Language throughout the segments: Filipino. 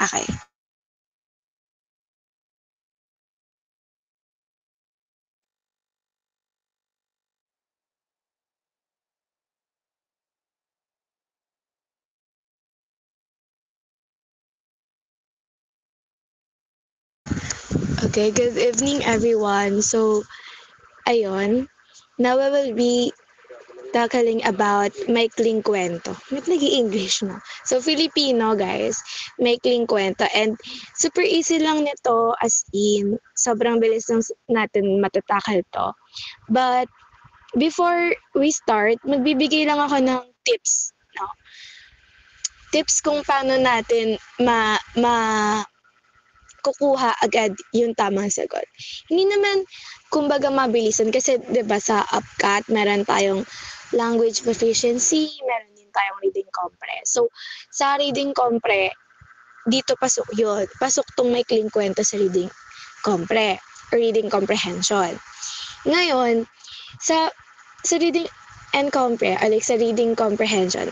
Okay. Okay, good evening everyone. So, ayun, now we will be tackling about maikling kwento. Ba't nag-i-English na? So, Filipino guys, maikling kwento. And super easy lang nito as in, sobrang bilis lang natin matatakal to. But, before we start, magbibigay lang ako ng tips. No? Tips kung paano natin kukuha agad yung tamang sagot. Hindi naman, kumbaga, mabilisan kasi 'di ba sa UPCAT meron tayong language proficiency, meron din tayong reading compre. So, sa reading compre, dito pasok yun. Pasok tong may clean kwento sa reading compre, or reading comprehension. Ngayon, sa reading and compre, or like sa reading comprehension,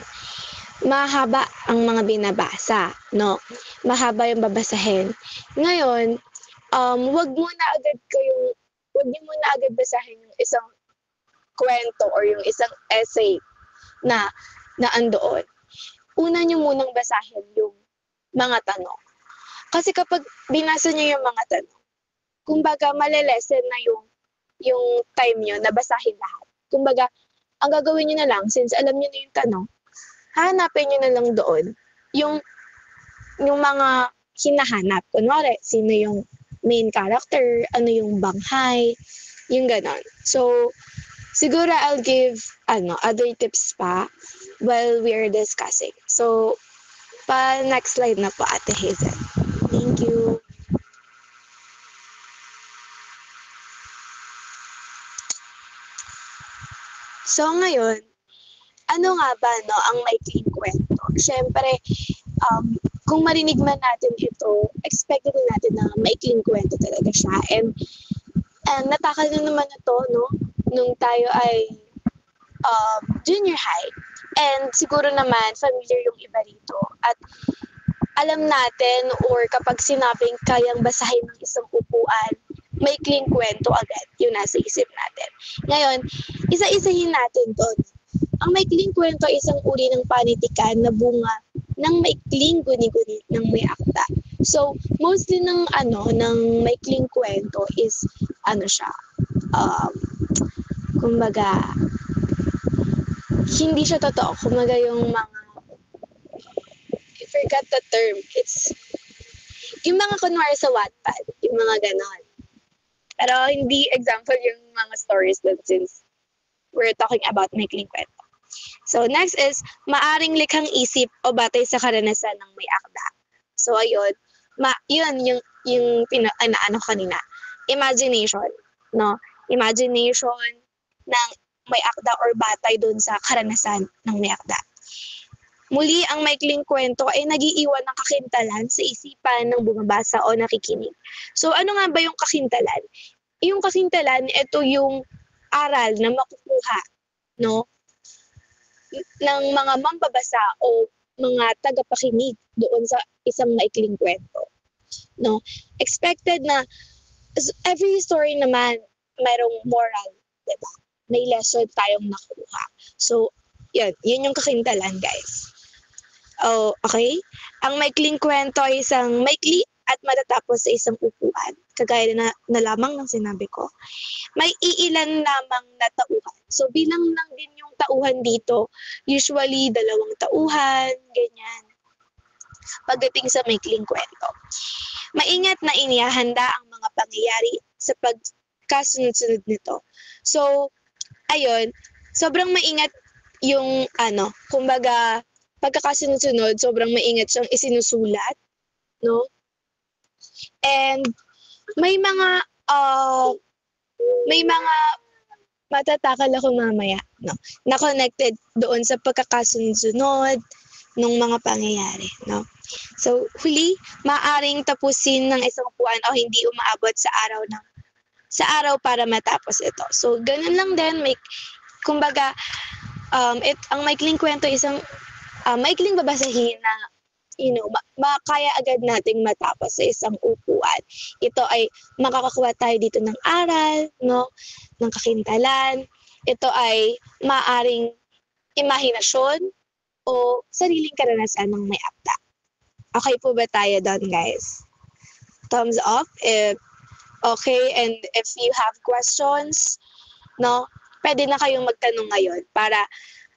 mahaba ang mga binabasa, no? Mahaba yung babasahin. Ngayon, wag niyo muna agad basahin yung isang kwento or yung isang essay na andoon. Una niyo munang basahin yung mga tanong. Kasi kapag binasa niyo yung mga tanong, kumbaga malelesen na yung time niyo na basahin lahat. Kumbaga, ang gagawin niyo na lang, since alam niyo na yung tanong, hahanapin niyo na lang doon yung mga hinahanap. Kunwari, sino yung main character, ano yung banghay, yung ganon. So, siguro I'll give other tips pa while we are discussing. So, next slide na po, Ate Hazel. Thank you. So, ngayon, ano nga ba ang maikling kwento? Siyempre, kung marinig man natin ito, expected natin na maikling kwento talaga siya. And natakal na naman ito, no? Nung tayo ay junior high. And siguro naman, familiar yung iba rito. At alam natin, or kapag sinabing kayang basahin ng isang upuan, may clean kwento agad yung nasa isip natin. Ngayon, isa-isahin natin doon. Ang maikling kwento ay isang uri ng panitikan na bunga ng maikling guni-guni ng may akda. So, mostly ng maikling kwento is siya, kumbaga, hindi siya totoo. Kumbaga yung mga, I forgot the term. It's, yung mga kunwari sa Wattpad, yung mga ganon. Pero hindi example yung mga stories doon since we're talking about maikling kwento. So, next is, maaring likhang isip o batay sa karanasan ng may akda. So, ayun. Yun, yung ano kanina. Imagination, no? Imagination ng may akda or batay dun sa karanasan ng may akda. Muli, ang maikling kwento ay nagiiwan ng kakintalan sa isipan ng bumabasa o nakikinig. So, ano nga ba yung kakintalan? Yung kakintalan, ito yung aral na makukuha, no? Ng mga mambabasa o mga tagapakinig doon sa isang maikling kwento. No? Expected na every story naman mayroong moral, 'di ba? May lesson tayong nakuha. So, yun yung kakintalan, guys. Oh, okay? Ang maikling kwento ay isang maikli at matatapos sa isang upuan. Kagaya na lamang ng sinabi ko. May iilan lamang na tauhan. So, bilang lang din yung tauhan dito, usually 2 tauhan, ganyan. Pagdating sa maikling kwento. Maingat na inihahanda ang mga pangyayari sa pagkasunod-sunod nito. So, ayun, sobrang maingat yung kumbaga, pagkakasunod-sunod, sobrang maingat siyang isinusulat, no? And may mga matatakal ako mamaya, no? Na connected doon sa pagkakasunod-sunod ng mga pangyayari, no? So, huli, maaring tapusin ng isang upuan o hindi umaabot sa araw para matapos ito. So, ganun lang din, kumbaga, ang maikling kwento isang maikling babasahin na makaya agad nating matapos sa isang upuan. Ito ay makakakuha tayo dito ng aral, no? Ng kakintalan. Ito ay maaring imahinasyon o sariling karanasan ng may akda. Okay po ba tayo doon, guys? Thumbs up if okay, and if you have questions, no, pwede na kayong magtanong ngayon para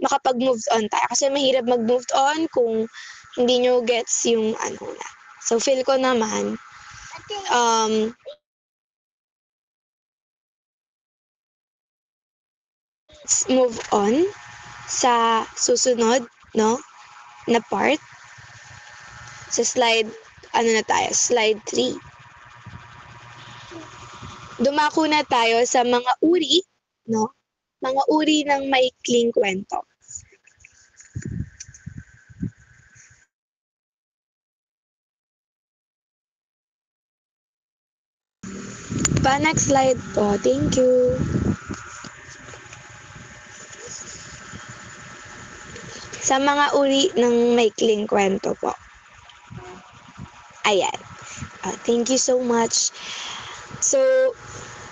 makapag-move on tayo. Kasi mahirap mag-move on kung hindi nyo gets yung ano na. So, feel ko naman, let's move on sa susunod, no, na part. Sa slide, slide 3. Dumako na tayo sa mga uri, no? Mga uri ng maikling kwento. Next slide po. Thank you. Sa mga uri ng maikling kwento po. Ayan. Thank you so much. So,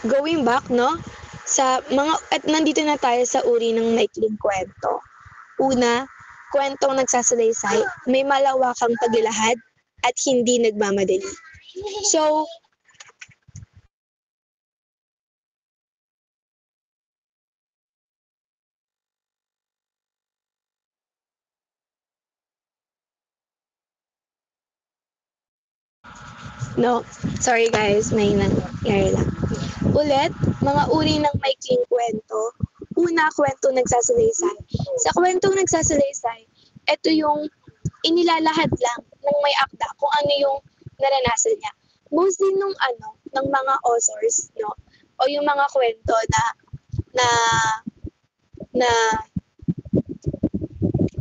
going back, no? At nandito na tayo sa uri ng maikling kwento. Una, kwentong nagsasalaysay, may malawakang paglalahad at hindi nagmamadali. So, no, sorry guys, may nangyari lang. Ulit, mga uri ng maikling kwento. Una, kwentong nagsasalaysay. Sa kwentong nagsasalaysay, ito yung inilalahad lang ng may akda kung ano yung naranasan niya. Mostly ng mga authors, no? O yung mga kwento na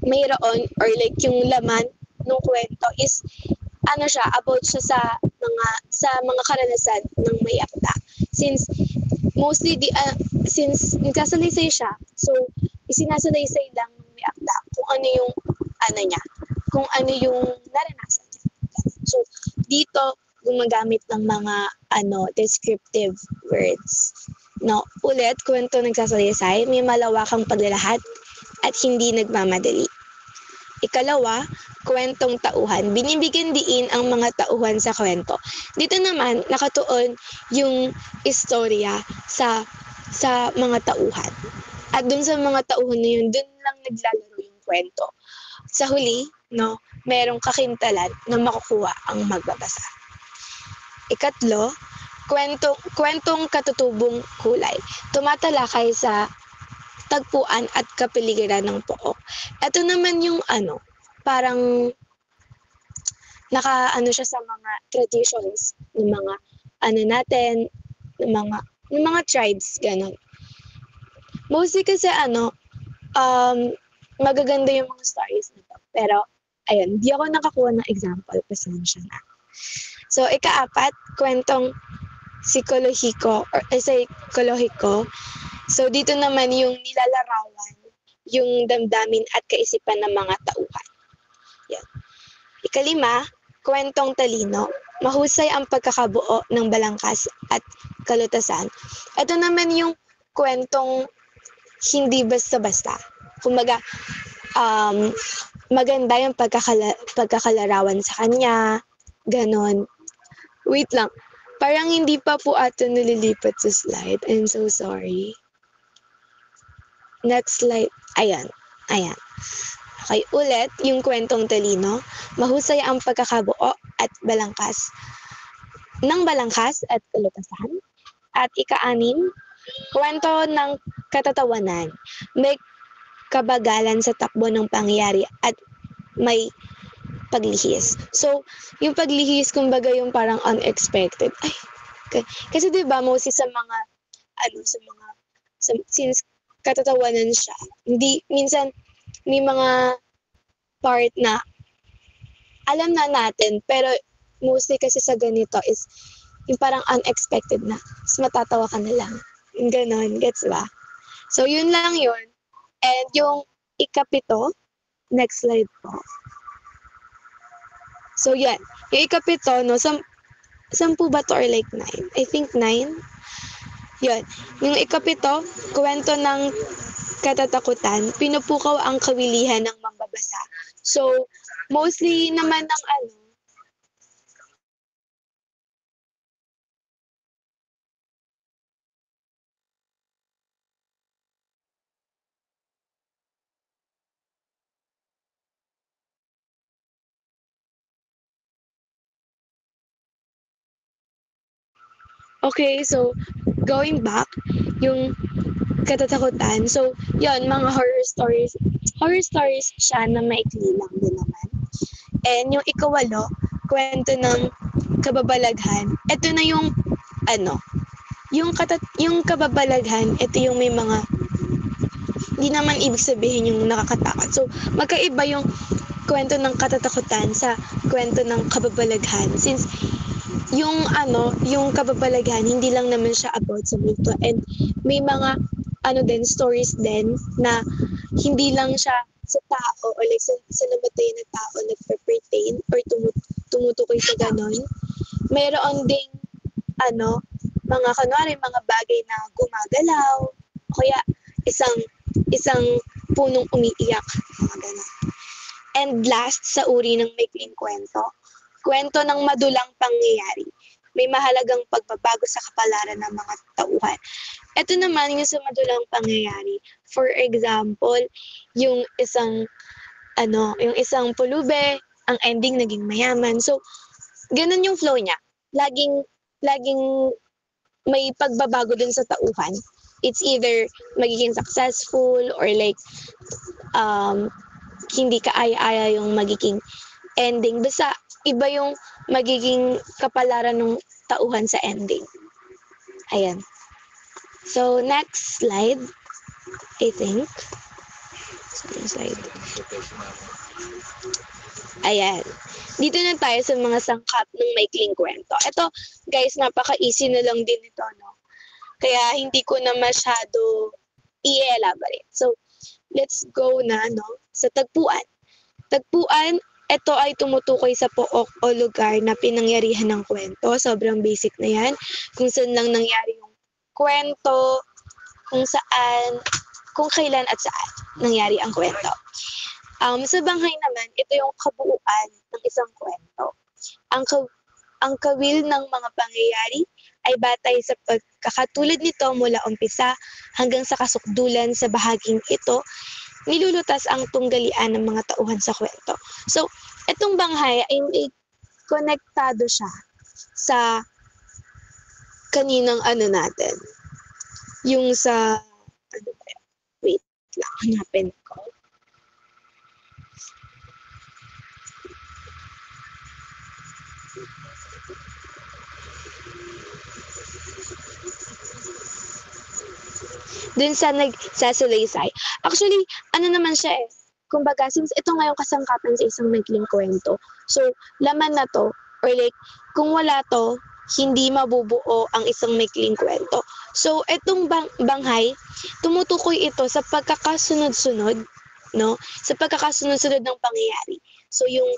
mayroon or like yung laman ng kwento is about siya sa mga karanasan ng may akda. Since mostly since nagsasalaysay siya, so isinasalaysay lang ng may akda kung ano yung kung ano yung naranasan niya. So dito gumagamit ng mga descriptive words. No, ulit, kwento nagsasalaysay, may malawakang paglalahad at hindi nagmamadali. Ikalawa, kwentong tauhan. Binibigyan diin ang mga tauhan sa kwento. Dito naman, nakatuon yung istorya sa mga tauhan. At dun sa mga tauhan na yun, dun lang naglalaro yung kwento. Sa huli, no, merong kakintalan na makukuha ang magbabasa. Ikatlo, kwentong katutubong kulay. Tumatalakay sa tagpuan at kapaligiran ng pook. Ito naman yung parang siya sa mga traditions ng mga natin, ng mga tribes, ganun. Mostly kasi magaganda yung mga stories nito. Pero, ayun, di ako nakakuha ng example. Pasensya na. So, ikaapat, kwentong psikolohiko. So, dito naman yung nilalarawan yung damdamin at kaisipan ng mga tauhan. Yan. Ikalima, kwentong talino. Mahusay ang pagkakabuo ng balangkas at kalutasan. Ito naman yung kwentong hindi basta-basta. Kumbaga, maganda yung pagkakalarawan sa kanya. Ganon. Wait lang. Parang hindi pa po ato nililipat sa slide. I'm so sorry. Next slide. Ayan. Okay, ulit, yung kwentong talino. Mahusay ang pagkakabuo at balangkas at kalutasan. At ika-anim, kwento ng katatawanan. May kabagalan sa takbo ng pangyayari at may paglihis. So, yung paglihis, kumbaga yung parang unexpected. Kasi diba, mostly sa mga, since katatawanan siya, minsan, may mga part na alam na natin, pero mostly kasi sa ganito is yung parang unexpected na. Mas matatawa ka na lang. Yung ganon, gets ba? So, yun lang yun. And yung ikapito, next slide po. So, yan. Yung ikapito, no, sampu ba to or like 9? I think 9. Yun. Yung ikapito, kwento ng katatakutan, pinupukaw ang kawilihan ng mambabasa. So, mostly naman ng ano, okay, so, going back, yung katatakutan. So, yon mga horror stories. Horror stories siya na maikli lang din naman. And yung ikawalo, kwento ng kababalaghan. Ito na yung, ano, yung kababalaghan, ito yung may mga, hindi naman ibig sabihin yung nakakatakot. So, magkaiba yung kwento ng katatakutan sa kwento ng kababalaghan. Since, yung ano, yung kababalaghan, hindi lang naman siya about sa multo. And may mga ano din, stories din na hindi lang siya sa tao or like sa namatay na tao nagpe-pertain or tumutukoy sa ganon. Mayroon ding ano, mga kunwari mga bagay na gumagalaw o kaya isang isang punong umiiyak, mga ganon. And last sa uri ng maikling kwento, kwento ng madulang pangyayari. May mahalagang pagbabago sa kapalaran ng mga tauhan. Ito naman yung sa madulang pangyayari. For example, yung yung isang pulube, ang ending naging mayaman. So, ganun yung flow niya. Laging laging may pagbabago din sa tauhan. It's either magiging successful or like um hindi kaaya-aya yung magiging ending. Basta iba yung magiging kapalaran ng tauhan sa ending. Ayan. So, next slide, I think. Slide. Ayan. Dito na tayo sa mga sangkap ng maikling kwento. Ito, guys, napaka-easy na lang din ito, no? Kaya hindi ko na masyado i-elaborate. So, let's go na, no? Sa tagpuan. Tagpuan, ito ay tumutukoy sa pook o lugar na pinangyarihan ng kwento. Sobrang basic na yan. Kung saan lang nangyari yung kwento, kung saan, kung kailan at saan nangyari ang kwento. Sa banghay naman, ito yung kabuuan ng isang kwento. Ang kawil ng mga pangyayari ay batay sa pagkakatulad nito mula umpisa hanggang sa kasukdulan sa bahaging ito, nilulutas ang tunggalian ng mga tauhan sa kwento. So, itong banghay ay may konektado siya sa kaninang ano natin. Yung sa, ano ba yan? Wait lang, hanapin ko. Dun sa nagsasalaysay. Actually, ano naman siya eh. Kumbaga, since ito ngayong kasangkapan sa isang maikling kwento, so, laman na to, or like, kung wala to, hindi mabubuo ang isang maikling kwento. So, itong banghay, tumutukoy ito sa pagkakasunod-sunod, no? Sa pagkakasunod-sunod ng pangyayari. So, yung,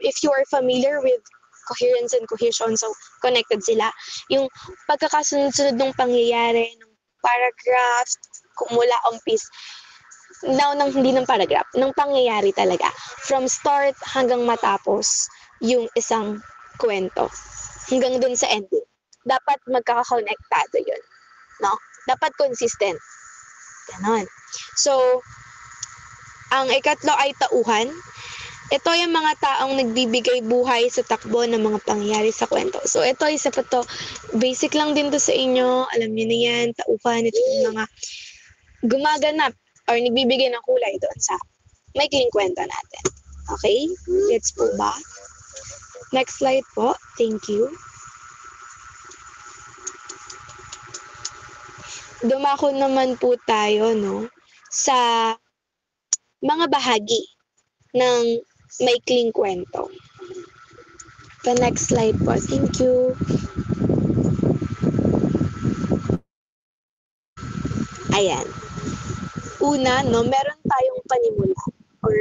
if you are familiar with coherence and cohesion, so, connected sila. Yung pagkakasunod-sunod ng pangyayari, ng paragraph, kung mula umpis, hindi ng paragraph, ng pangyayari talaga. From start hanggang matapos yung isang kwento. Hanggang dun sa ending. Dapat magkakakonektado yun. No? Dapat consistent. Ganon. So, ang ikatlo ay tauhan. Ito yung mga taong nagbibigay buhay sa takbo ng mga pangyayari sa kwento. So, ito isa pa to. Basic lang din to sa inyo. Alam niyo na yan. Tauhan. Ito yung mga gumaganap or nagbibigay ng kulay doon sa maikling kwento natin. Okay? Let's go back. Next slide po. Thank you. Dumako naman po tayo, no, sa mga bahagi ng maikling kwento. The next slide po. Thank you. Ayan. Una, no, meron tayong panimula or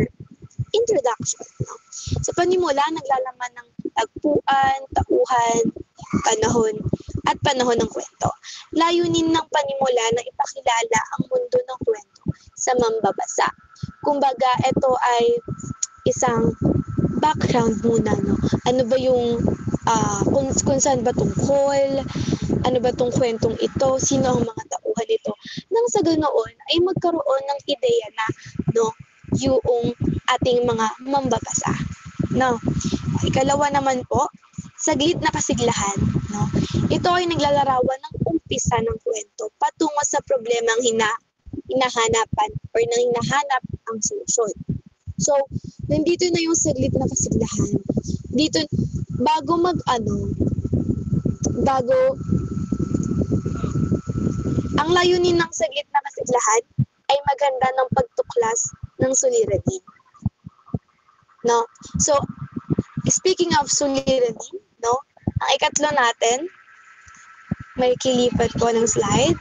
introduction. No? Sa panimula, naglalaman ng tagpuan, tauhan, panahon, at panahon ng kwento. Layunin ng panimula na ipakilala ang mundo ng kwento sa mambabasa. Kumbaga, ito ay isang background muna, no? Ano ba yung, kung saan ba tungkol, ano ba tong kwentong ito, sino ang mga tauhan nito. Nang sa ganoon ay magkaroon ng ideya na, no, yung ating mga mambabasa. No? Ikalawa naman po, saglit na kasiglahan. No? Ito ay naglalarawan ng umpisa ng kwento patungo sa problemang hinahanapan or nang hinahanap ang solusyon. So, nandito na yung saglit na kasiglahan. Dito, ang layunin ng saglit na kasiglahan ay maganda ng pagtuklas ng suliranin. No? So, speaking of suliranin, no? Ang ikatlo natin, may kilipat po ng slide.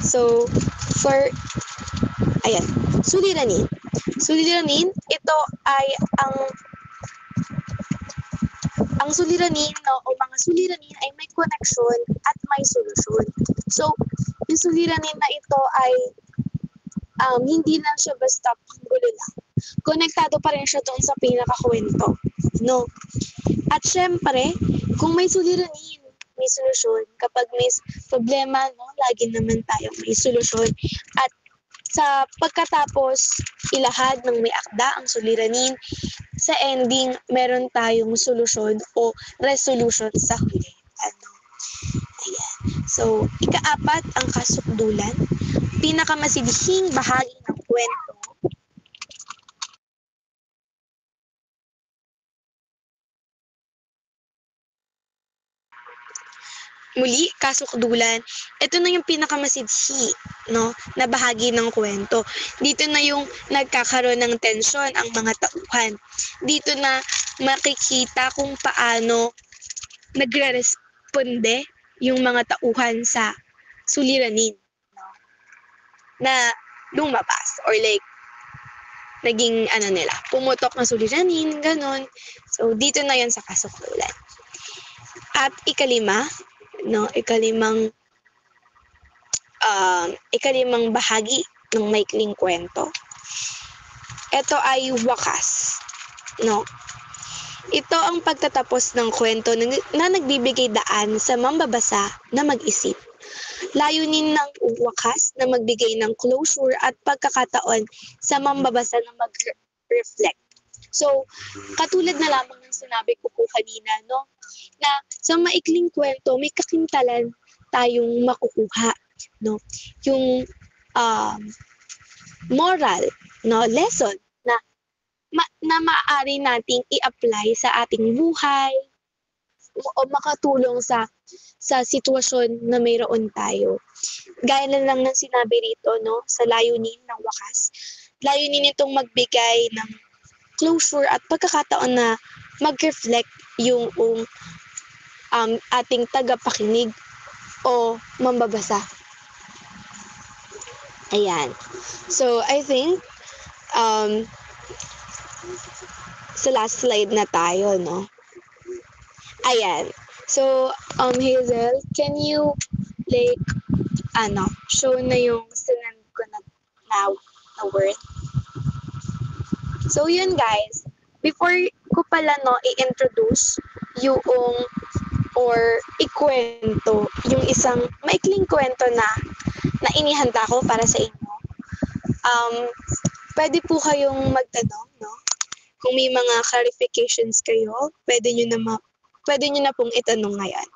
So, suliranin. Suliranin, ito ay ang suliranin, no, o mga suliranin ay may koneksyon at may solusyon. So, yung suliranin na ito ay hindi lang siya basta panggulo lang. Konektado pa rin siya doon sa pinakakwento. No? At syempre, kung may suliranin, may solusyon. Kapag may problema, no, lagi naman tayo may solusyon. At sa pagkatapos ilahad ng may akda ang suliranin, sa ending, meron tayong solusyon o resolution sa huli. Ayan. So, ikaapat ang kasukdulan. Pinakamasidhing bahagi ng kwento. Muli, kasukdulan, ito na yung pinakamasidhi, no, na bahagi ng kwento. Dito na yung nagkakaroon ng tensyon ang mga tauhan. Dito na makikita kung paano nagre-responde yung mga tauhan sa suliranin, no, na lumabas or like naging pumutok na suliranin, ganon. So, dito na yan sa kasukdulan. At ikalimang bahagi ng maikling kwento. Ito ay wakas, no? Ito ang pagtatapos ng kwento na nagbibigay daan sa mambabasa na mag-isip. Layunin ng wakas na magbigay ng closure at pagkakataon sa mambabasa na mag-reflect. So, katulad na lamang ng sinabi ko po kanina, no? Na sa maikling kwento, may kakintalan tayong makukuha, no? Yung moral, no, lesson na maaari nating i-apply sa ating buhay o makatulong sa sitwasyon na mayroon tayo. Gaya na lang ng sinabi rito, no, sa layunin ng wakas. Layunin nitong magbigay ng closure at pagkakataon na mag-reflect yung ating tagapakinig o mambabasa. Ayan. So, I think sa last slide na tayo, no? Ayan. So, Hazel, can you show na yung sinend ko na word? So, yun guys. Before ko pala, no, i-introduce yung or ikwento yung isang maikling kwento na inihanda ko para sa inyo. Pwede po kayong magtanong, no? Kung may mga clarifications kayo, pwede nyo na pong itanong ngayon.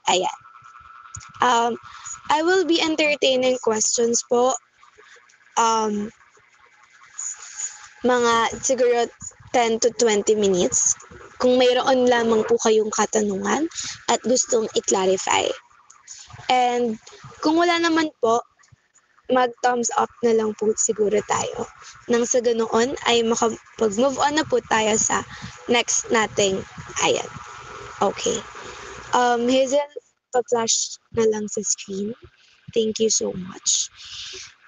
Ayan. I will be entertaining questions po. Mga siguro 10 to 20 minutes. Kung mayroon lamang po kayong katanungan at gustong i-clarify. And kung wala naman po, mag-thumbs up na lang po siguro tayo. Nang sa ganoon ay makapag-move on na po tayo sa next nating ayan. Okay. Hazel, pa-flash na lang sa screen. Thank you so much.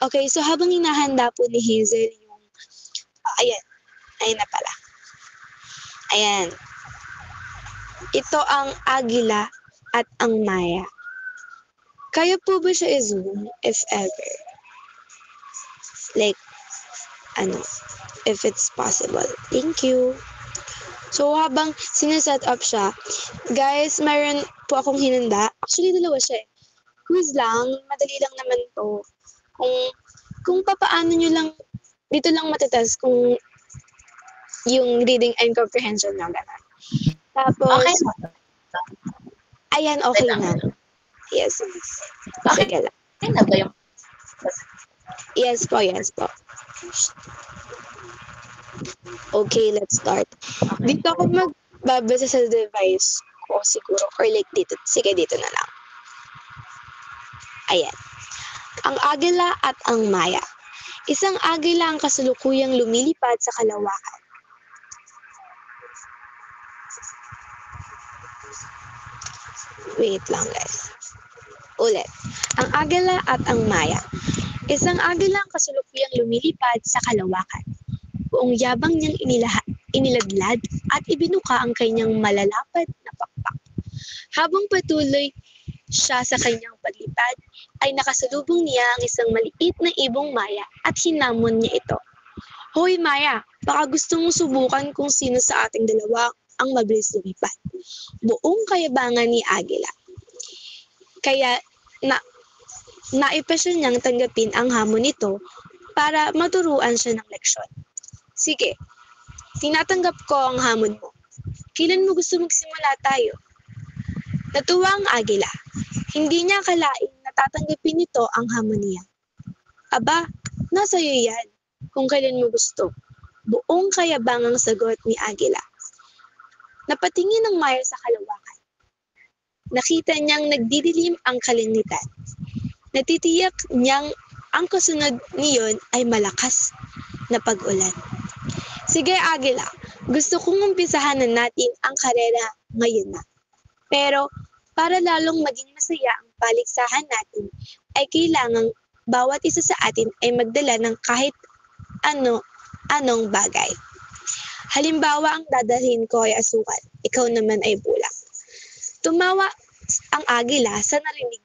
Okay, so habang hinahanda po ni Hazel yung Ayan. Ayan na pala. Ayan. Ito ang Agila at ang Maya. Kaya po ba siya i-zoom if ever? Like, if it's possible. Thank you. So, habang sineset up siya, guys, mayroon po akong hinanda. Actually, dalawa siya eh. Quiz lang, madali lang naman to. Kung papaano nyo lang, dito lang matatest kung yung reading and comprehension nyo. Tapos, Okay. ayan, okay na. Yes. Okay. Sige lang. Okay na ba yung... Yes po. Okay, let's start. Okay. Dito ako magbabasa sa device ko siguro. Or like dito. Sige, dito na lang. Ayan. Ang Agila at ang Maya. Isang agila ang kasalukuyang lumilipad sa kalawakan. Wait lang guys. Ulit. Ang Agila at ang Maya. Isang agila ang kasalukuyang lumilipad sa kalawakan. Buong yabang niyang iniladlad at ibinuka ang kanyang malalapad na pakpak. Habang patuloy siya sa kanyang paglipad, ay nakasalubong niya ang isang maliit na ibong Maya at hinamon niya ito. Hoy Maya, baka gusto mong subukan kung sino sa ating dalawa ang mabilis lumipad. Buong kayabangan ni Agila. Kaya naipasya niyang tanggapin ang hamon nito para maturuan siya ng leksyon. Sige, tinatanggap ko ang hamon mo. Kailan mo gusto magsimula tayo? Natuwa ang Agila. Hindi niya akalaing natatanggapin nito ang hamon niya. Aba, nasa iyo yan, kung kailan mo gusto. Buong kayabangang sagot ni Agila. Napatingin ang Maya sa kalawakan. Nakita niyang nagdidilim ang kalangitan. Natitiyak niyang ang kasunod niyon ay malakas na pag-ulan. Sige Agila, gusto kong umpisahan na natin ang karera ngayon na. Pero para lalong maging masaya ang paligsahan natin, ay kailangang bawat isa sa atin ay magdala ng kahit anong bagay. Halimbawa, ang dadalhin ko ay asukal, ikaw naman ay bulak. Tumawa ang Agila sa narinig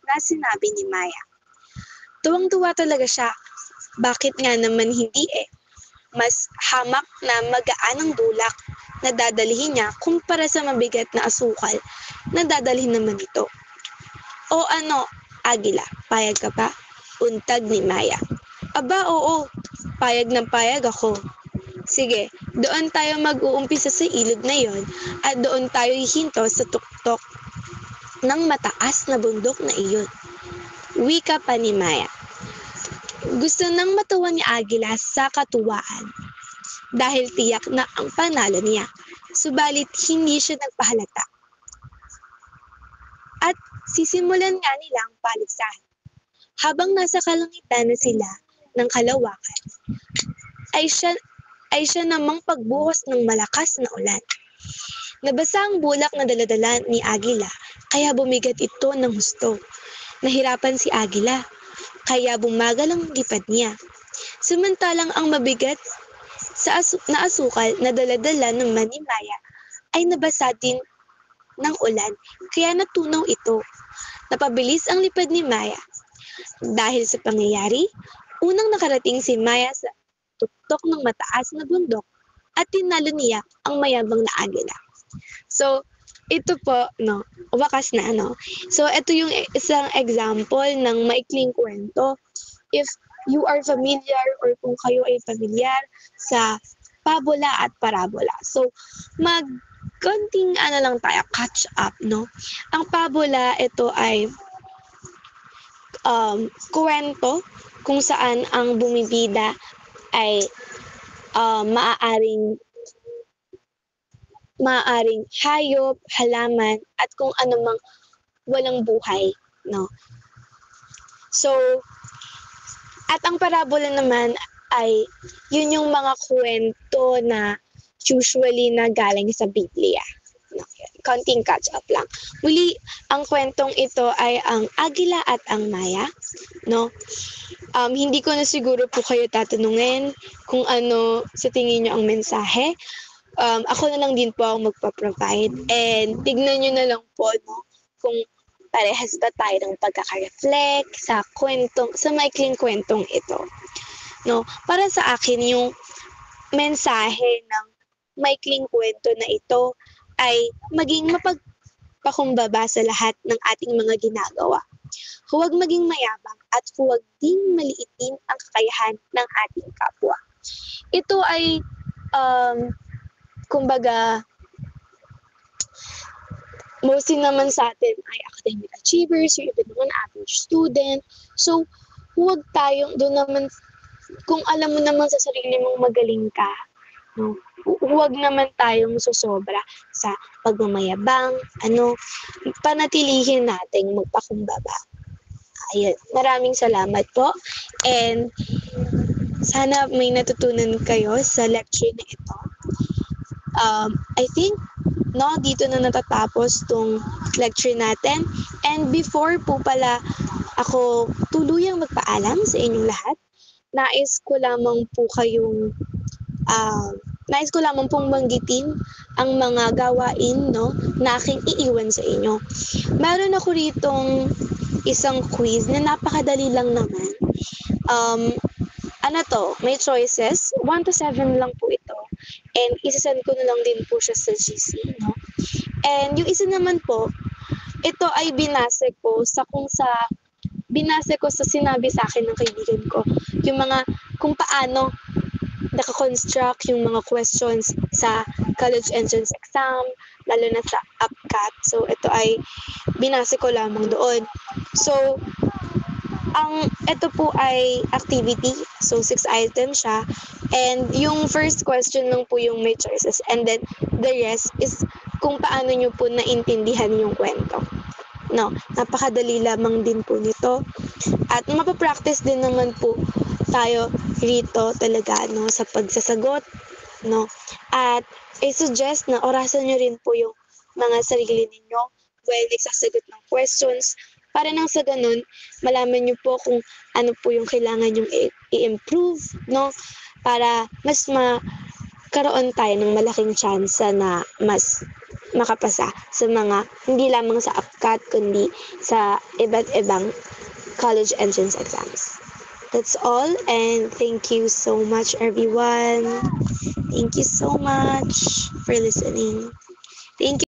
na sinabi ni Maya. Tuwang-tuwa talaga siya. Bakit nga naman hindi eh? Mas hamak na magaan ang bulak na dadalhin niya kumpara sa mabigat na asukal na dadalhin naman ito. O ano, Agila, payag ka ba? Untag ni Maya. Aba, oo, payag na payag ako. Sige, doon tayo mag-uumpisa sa ilog na yon at doon tayo hihinto sa tuktok ng mataas na bundok na iyon. Wika pa ni Maya. Gusto nang matuwa ni Agila sa katuwaan dahil tiyak na ang panalo niya. Subalit hindi siya nagpahalata. At sisimulan nga nila ang paligsahan. Habang nasa kalangitan na sila ng kalawakan, ay siya namang pagbuhos ng malakas na ulan. Nabasa ang bulak na daladala ni Agila, kaya bumigat ito ng husto. Nahirapan si Agila, kaya bumagal ang lipad niya. Samantalang ang mabigat na asukal na daladala naman ni Maya ay nabasa din ng ulan, kaya natunaw ito. Napabilis ang lipad ni Maya. Dahil sa pangyayari, unang nakarating si Maya sa tuktok ng mataas na bundok at tinalo niya ang mayabang na Agila. So, ito po, wakas na, So, ito yung isang example ng maikling kwento. If you are familiar or kung kayo ay familiar sa pabola at parabola. So, konting lang tayo, catch up, Ang pabola, ito ay kwento kung saan ang bumibida ay maaaring hayop, halaman, at kung anumang walang buhay, So, at ang parabola naman ay yun yung mga kwento na usually na galing sa Biblia. konting catch up lang. Muli, ang kwentong ito ay ang Agila at ang Maya, no? Hindi ko na siguro po kayo tatanungin kung ano sa tingin nyo ang mensahe. Ako na lang din po ang magpa-provide, and tignan nyo na lang po, no, kung parehas ba tayo ng pagkaka-reflect sa maikling kwentong ito, no? Para sa akin, yung mensahe ng maikling kwento na ito ay maging mapagpakumbaba sa lahat ng ating mga ginagawa. Huwag maging mayabang at huwag ding maliitin ang kakayahan ng ating kapwa. Ito ay, kumbaga, mostly naman sa atin ay academic achievers, yung iba naman average student. So, huwag tayong doon naman, kung alam mo naman sa sarili mong magaling ka, no, huwag naman tayong susobra sa pagmamayabang, panatilihin nating magpakumbaba. Ayun, maraming salamat po, and sana may natutunan kayo sa lecture na ito. I think, no, dito na natatapos tong lecture natin, and before po pala ako tuluyang magpaalam sa inyong lahat, nais ko lamang pong banggitin ang mga gawain, no, na aking iiwan sa inyo. Meron ako ritong isang quiz na napakadali lang naman. May choices, 1 to 7 lang po ito, and isasend ko na lang din po siya sa GC, no? And yung isa naman po, ito ay binase ko sa sinabi sa akin ng kaibigan ko, kung paano nakakonstruct yung mga questions sa college entrance exam, lalo na sa APCAT. So, ito ay binase ko lamang doon. So, ito po ay activity. So, 6 items siya. And yung first question lang po yung may choices. And then, the rest is kung paano nyo po naintindihan yung kwento. No, napakadali lamang din po nito. At mapapractice din naman po tayo rito talaga, no, sa pagsasagot, no. At i-suggest na orasan nyo rin po yung mga sarili ninyo while nagsasagot ng questions, para nang sa ganun, malaman nyo po kung ano po yung kailangan yung i-improve, no, para mas karoon tayo ng malaking chance na mas makapasa sa mga, hindi lamang sa APCAT, kundi sa iba't ibang college entrance exams. That's all, and thank you so much, everyone. Thank you so much for listening. Thank you.